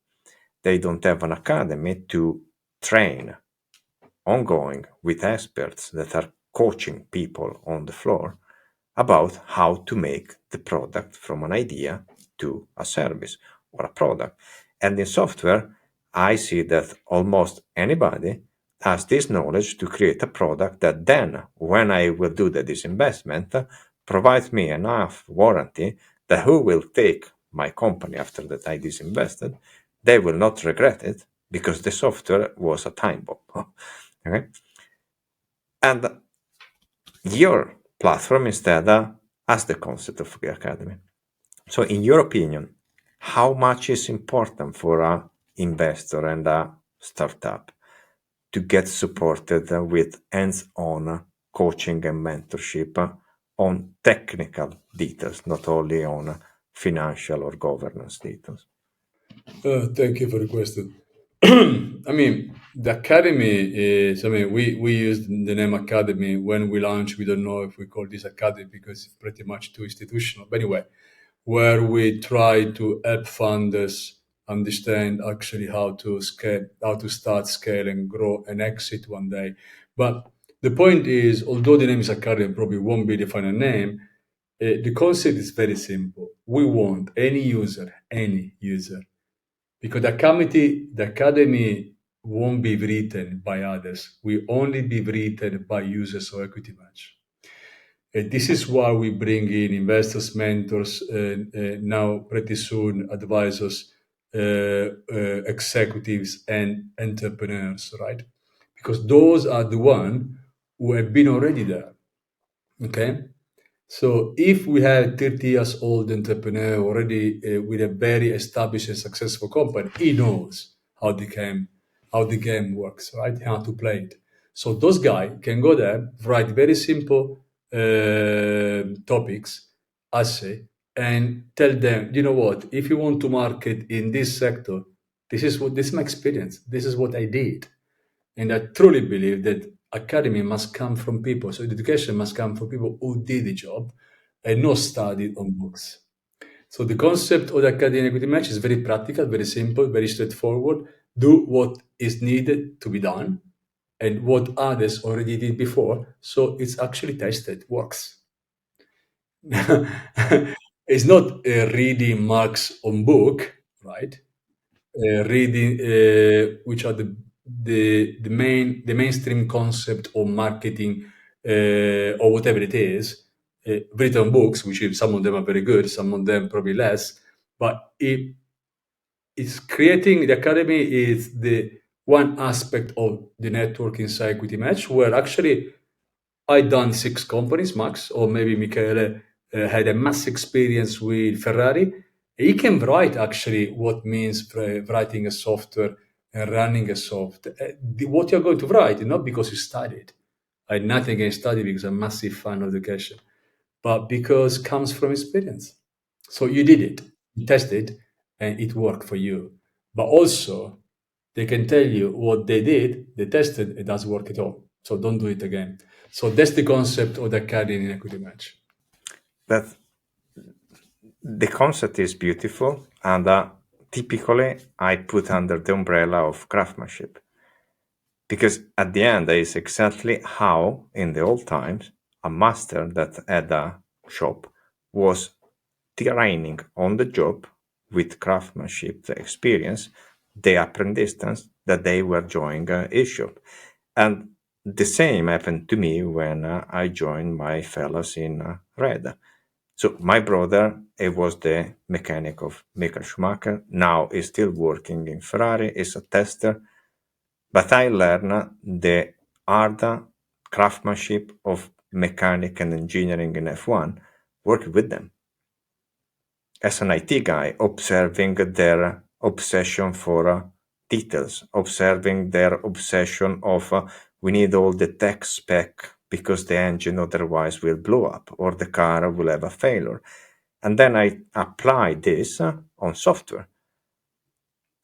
They don't have an academy to train ongoing with experts that are coaching people on the floor about how to make the product from an idea to a service or a product. And in software, I see that almost anybody has this knowledge to create a product that then, when I will do the disinvestment, provides me enough warranty that who will take my company after that I disinvested, they will not regret it because the software was a time bomb. Okay? And your platform instead has the concept of the academy. So in your opinion, how much is important for an investor and a startup to get supported with hands-on coaching and mentorship on technical details, not only on financial or governance details? Thank you for the question. I mean, the academy is, we use the name academy when we launch. We don't know if we call this academy because it's pretty much too institutional. But anyway, where we try to help funders understand actually how to scale, how to start, scale, and grow and exit one day. But the point is, although the name is academy, probably won't be the final name. The concept is very simple. We want any user, because the academy won't be written by others. We only be written by users of Equity Match. This is why we bring in investors, mentors, now pretty soon advisors, executives, and entrepreneurs, right? Because those are the ones who have been already there. Okay. So if we have 30 years old entrepreneur already with a very established and successful company, he knows how the game works, right? How to play it. So those guys can go there, write very simple topics, essay, and tell them, you know what? If you want to market in this sector, this is my experience. This is what I did. And I truly believe that academy must come from people. So education must come from people who did the job and not studied on books. So the concept of the academy equity match is very practical, very simple, very straightforward. Do what is needed to be done and what others already did before. So it's actually tested, works. It's not reading marks on book, right? Reading which are the mainstream concept of marketing or whatever it is, written books, which some of them are very good, some of them probably less, but it's creating the academy is the one aspect of the network inside Equity Match, where actually I done 6 companies max, or maybe Michele had a mass experience with Ferrari. He can write actually what means writing a software and running a software. What you're going to write, not because you studied. I had nothing against study because I'm a massive fan of education, but because it comes from experience. So you did it, you tested, and it worked for you. But also, they can tell you what they did, they tested, it doesn't work at all. So don't do it again. So that's the concept of the academy in Equity Match. That the concept is beautiful, and typically I put under the umbrella of craftsmanship. Because at the end, that is exactly how, in the old times, a master that had a shop was training on the job with craftsmanship experience the apprentices that they were joining his shop. And the same happened to me when I joined my fellows in Red. So my brother, he was the mechanic of Michael Schumacher. Now he's still working in Ferrari, is a tester. But I learned the art, craftsmanship of mechanic and engineering in F1, working with them. As an IT guy, observing their obsession for details, observing their obsession of we need all the tech spec because the engine otherwise will blow up or the car will have a failure. And then I apply this on software.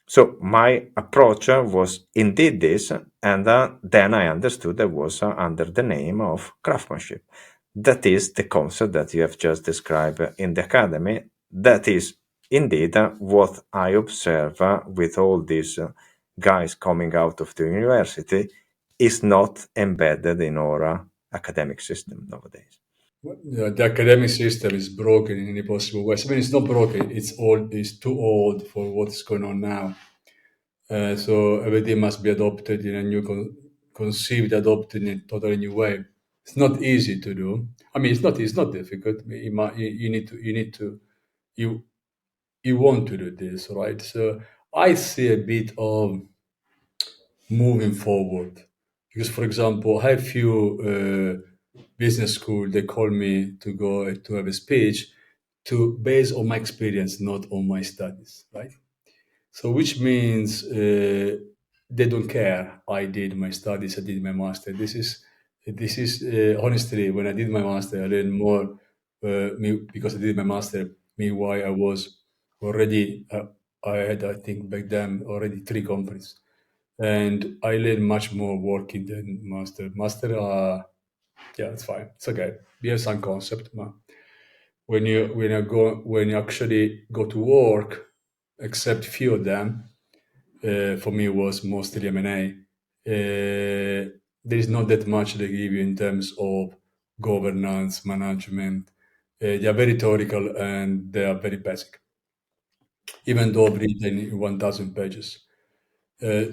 So my approach was indeed this, and then I understood I was under the name of craftsmanship. That is the concept that you have just described in the academy. That is indeed what I observe with all these guys coming out of the university is not embedded in our academic system nowadays. The academic system is broken in any possible way. I mean, it's not broken. It's old. It's too old for what's going on now. So everything must be adopted in a new, conceived, adopted in a totally new way. It's not easy to do. I mean, it's not. It's not difficult. You need to. You need to. You you want to do this, right? So I see a bit of moving forward. Because, for example, I have few business school. They call me to go to have a speech to based on my experience, not on my studies, right? So, which means they don't care. I did my studies. I did my master. This is honestly, when I did my master, I learned more. Because I did my master. Meanwhile, I was already. I had, I think, back then already three companies, and I learned much more working than master. Master, yeah, it's fine. It's okay. We have some concept, but when you actually go to work, except few of them, for me was mostly M&A. There is not that much they give you in terms of governance, management. They are very theoretical and they are very basic, even though written in 1,000 pages.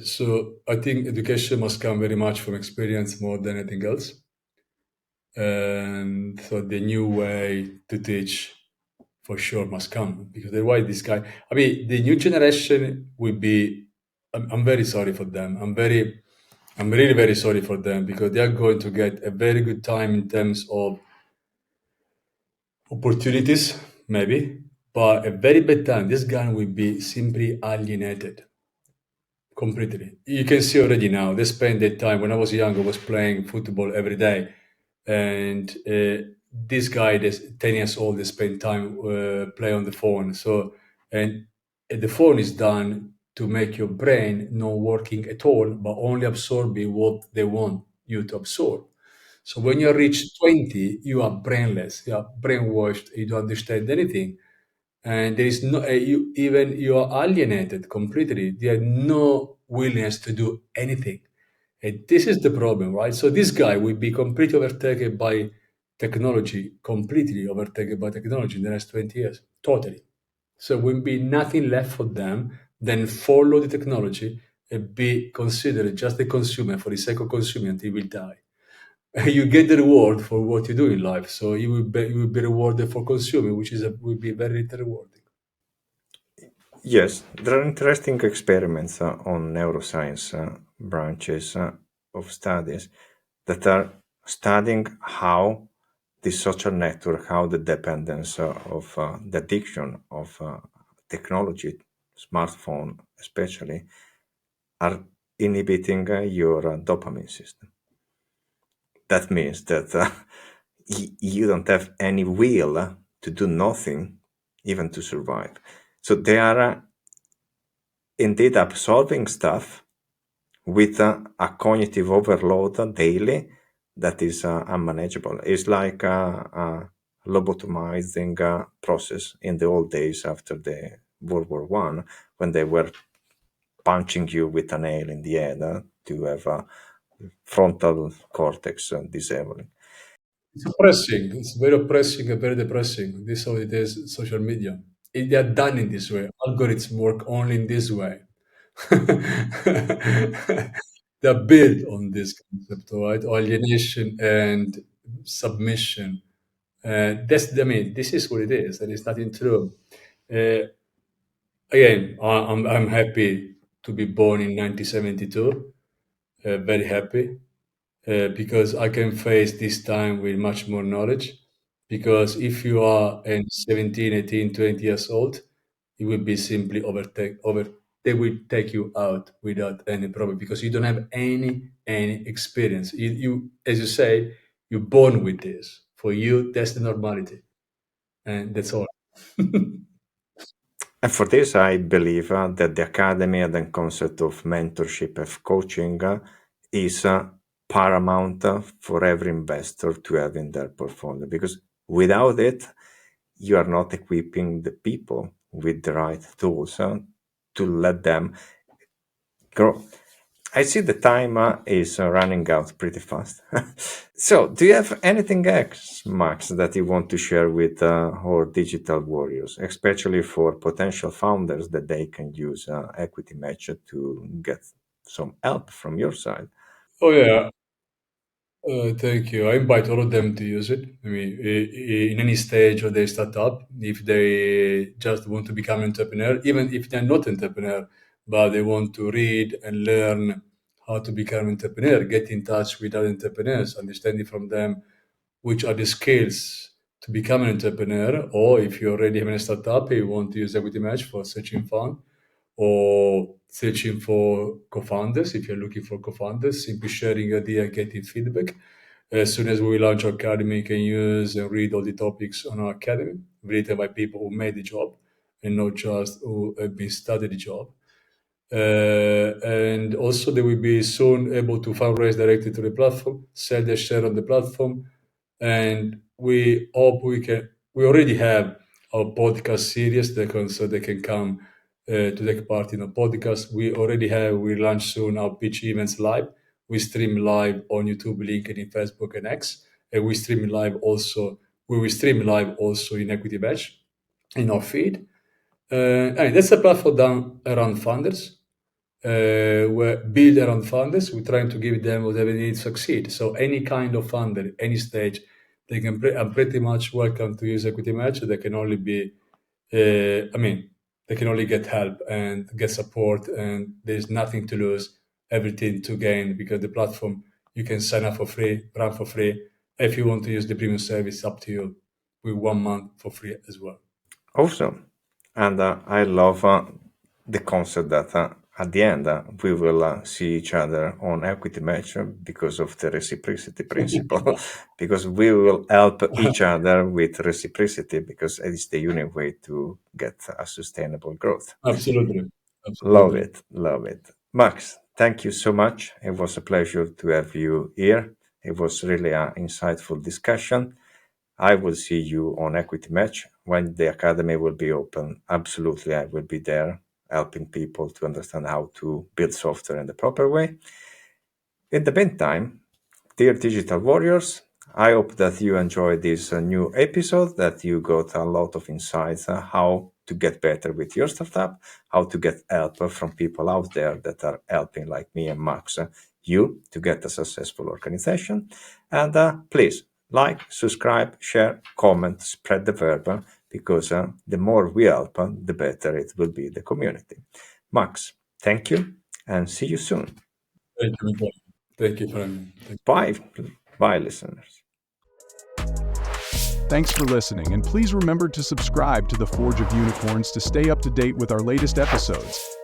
So I think education must come very much from experience more than anything else. And so the new way to teach for sure must come, because otherwise this guy, I mean, the new generation will be, I'm very sorry for them. I'm really very sorry for them, because they are going to get a very good time in terms of opportunities, maybe, but a very bad time. This guy will be simply alienated completely. You can see already now. They spend their time. When I was young, I was playing football every day, and this guy, that's 10 years old, they spend time play on the phone. So, and the phone is done to make your brain not working at all, but only absorbing what they want you to absorb. So when you reach 20, you are brainless, you are brainwashed, you don't understand anything, and there is no even you are alienated completely. There are no willingness to do anything, and this is the problem, right? So this guy will be completely overtaken by technology, completely overtaken by technology in the next 20 years, totally. So will be nothing left for them than follow the technology and be considered just a consumer for the sake of consuming until he will die. You get the reward for what you do in life, so you will be rewarded for consuming, which will be very little rewarding. Yes, there are interesting experiments on neuroscience branches of studies that are studying how the social network, how the dependence of the addiction of technology, smartphone especially, are inhibiting your dopamine system. That means that you don't have any will to do nothing, even to survive. So they are indeed absorbing stuff with a cognitive overload daily that is unmanageable. It's like a lobotomizing process in the old days after the World War One, when they were punching you with a nail in the head to have a frontal cortex disabling. It's oppressing. It's very oppressing and very depressing. This is how it is, social media. They are done in this way. Algorithms work only in this way. They are built on this concept, right? Alienation and submission. This is what it is, and it's nothing true. Uh, Again, I'm happy to be born in 1972. Very happy because I can face this time with much more knowledge. Because if you are 17, 18, 20 years old, it will be simply they will take you out without any problem because you don't have any experience. You as you say, you're born with this. For you, that's the normality, and that's all. And for this, I believe that the academy and the concept of mentorship of coaching is paramount for every investor to have in their portfolio, because without it, you are not equipping the people with the right tools to let them grow. I see the time is running out pretty fast. So, do you have anything else, Max, that you want to share with our digital warriors, especially for potential founders that they can use Equity Match to get some help from your side? Oh yeah, thank you. I invite all of them to use it. I mean, in any stage of their startup, if they just want to become an entrepreneur, even if they're not entrepreneur, but they want to read and learn how to become an entrepreneur, get in touch with other entrepreneurs, understanding from them which are the skills to become an entrepreneur, or if you already have a startup, you want to use Equity Match for searching fund or searching for co-founders. If you're looking for co-founders, simply sharing your idea, getting feedback. As soon as we launch our academy, you can use and read all the topics on our academy, written by people who made the job and not just who have been studied the job. And also, they will be soon able to fundraise directly to the platform, sell their share on the platform, and we hope we can. We already have our podcast series so they can come to take part in a podcast. We launch soon our pitch events live. We stream live on YouTube, LinkedIn, Facebook, and X, and we stream live also. We will stream live also in Equity Batch in our feed. And that's a platform done around funders. We're built around funders. We're trying to give them whatever they need to succeed. So any kind of funder, any stage, they can. I'm pretty much welcome to use Equity Match. They can only be. They can only get help and get support, and there's nothing to lose, everything to gain because the platform you can sign up for free, run for free. If you want to use the premium service, up to you. With 1 month for free as well. Awesome. And I love the concept that at the end we will see each other on Equity Match because of the reciprocity principle, because we will help each other with reciprocity because it is the unique way to get a sustainable growth. Absolutely. Love Absolutely. it. Love it. Max, thank you so much. It was a pleasure to have you here. It was really an insightful discussion. I will see you on Equity Match when the academy will be open. Absolutely, I will be there helping people to understand how to build software in the proper way. In the meantime, dear digital warriors, I hope that you enjoyed this new episode, that you got a lot of insights how to get better with your startup, how to get help from people out there that are helping, like me and Max, you to get a successful organization. And please like, subscribe, share, comment, spread the word, because the more we help, the better it will be the community. Max, thank you and see you soon. Thank you, Miguel. Thank you for having me. Thank you. Bye. Bye, listeners. Thanks for listening, and please remember to subscribe to the Forge of Unicorns to stay up to date with our latest episodes.